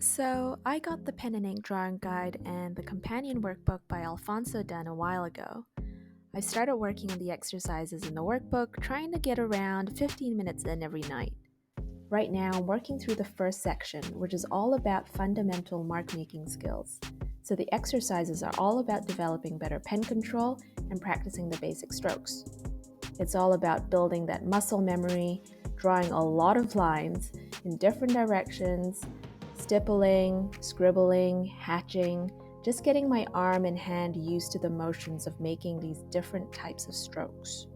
So, I got the pen and ink drawing guide and the companion workbook by Alphonso Dunn a while ago. I started working on the exercises in the workbook, trying to get around 15 minutes in every night. Right now, I'm working through the first section, which is all about fundamental mark making skills. So, the exercises are all about developing better pen control and practicing the basic strokes. It's all about building that muscle memory, drawing a lot of lines in different directions, stippling, scribbling, hatching, just getting my arm and hand used to the motions of making these different types of strokes.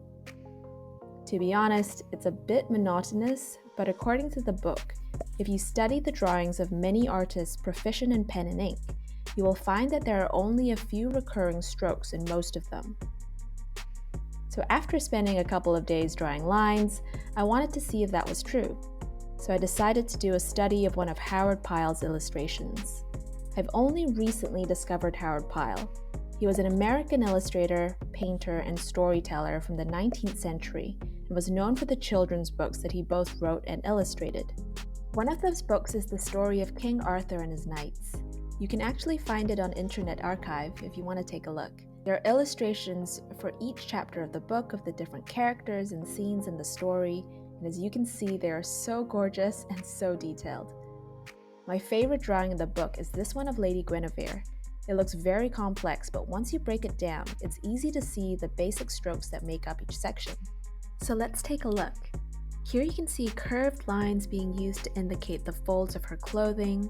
To be honest, it's a bit monotonous, but according to the book, if you study the drawings of many artists proficient in pen and ink, you will find that there are only a few recurring strokes in most of them. So after spending a couple of days drawing lines, I wanted to see if that was true. So I decided to do a study of one of Howard Pyle's illustrations. I've only recently discovered Howard Pyle. He was an American illustrator, painter, and storyteller from the 19th century and was known for the children's books that he both wrote and illustrated. One of those books is the story of King Arthur and his knights. You can actually find it on Internet Archive if you want to take a look. There are illustrations for each chapter of the book of the different characters and scenes in the story, and as you can see, they are so gorgeous and so detailed. My favorite drawing in the book is this one of Lady Guinevere. It looks very complex, but once you break it down, it's easy to see the basic strokes that make up each section. So let's take a look. Here you can see curved lines being used to indicate the folds of her clothing.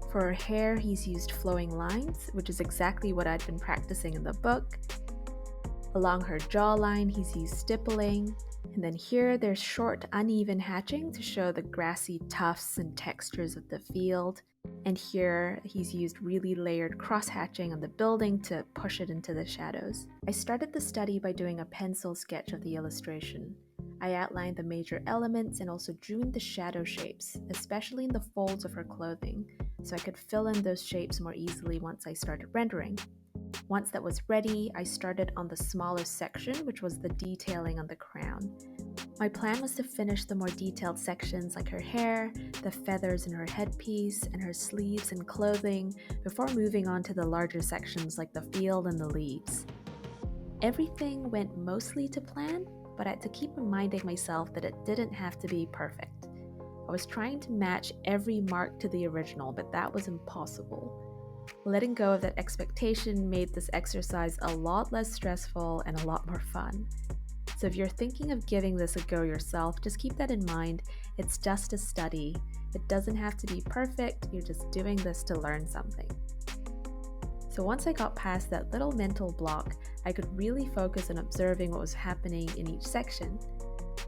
For her hair, he's used flowing lines, which is exactly what I'd been practicing in the book. Along her jawline, he's used stippling. And then here, there's short, uneven hatching to show the grassy tufts and textures of the field. And here, he's used really layered cross-hatching on the building to push it into the shadows. I started the study by doing a pencil sketch of the illustration. I outlined the major elements and also drew in the shadow shapes, especially in the folds of her clothing, so I could fill in those shapes more easily once I started rendering. Once that was ready, I started on the smaller section, which was the detailing on the crown. My plan was to finish the more detailed sections like her hair, the feathers in her headpiece, and her sleeves and clothing before moving on to the larger sections like the field and the leaves. Everything went mostly to plan, but I had to keep reminding myself that it didn't have to be perfect. I was trying to match every mark to the original, but that was impossible. Letting go of that expectation made this exercise a lot less stressful and a lot more fun. So if you're thinking of giving this a go yourself, just keep that in mind. It's just a study. It doesn't have to be perfect, you're just doing this to learn something. So once I got past that little mental block, I could really focus on observing what was happening in each section.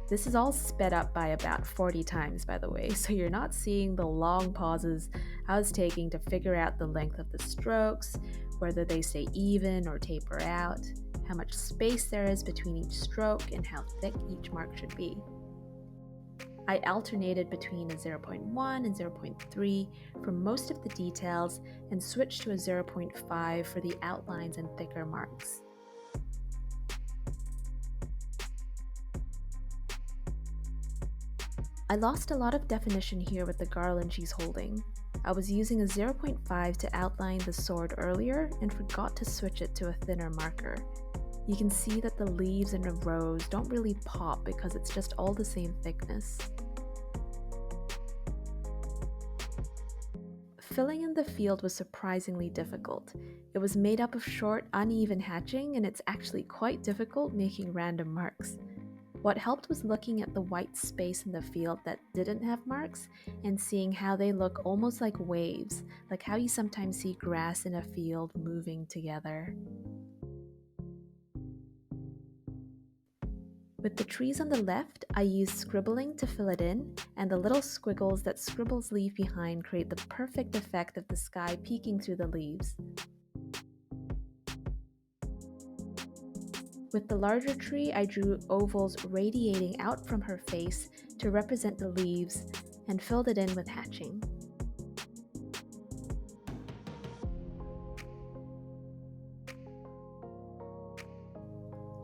This is all sped up by about 40 times, by the way, so you're not seeing the long pauses I was taking to figure out the length of the strokes, whether they stay even or taper out, how much space there is between each stroke, and how thick each mark should be. I alternated between a 0.1 and 0.3 for most of the details and switched to a 0.5 for the outlines and thicker marks. I lost a lot of definition here with the garland she's holding. I was using a 0.5 to outline the sword earlier and forgot to switch it to a thinner marker. You can see that the leaves and the rose don't really pop because it's just all the same thickness. Filling in the field was surprisingly difficult. It was made up of short, uneven hatching, and it's actually quite difficult making random marks. What helped was looking at the white space in the field that didn't have marks and seeing how they look almost like waves, like how you sometimes see grass in a field moving together. With the trees on the left, I used scribbling to fill it in, and the little squiggles that scribbles leave behind create the perfect effect of the sky peeking through the leaves. With the larger tree, I drew ovals radiating out from her face to represent the leaves and filled it in with hatching.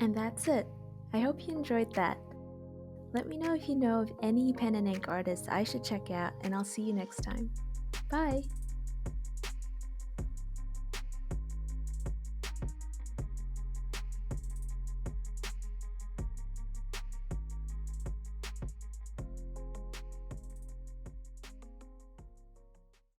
And that's it. I hope you enjoyed that. Let me know if you know of any pen and ink artists I should check out, and I'll see you next time. Bye!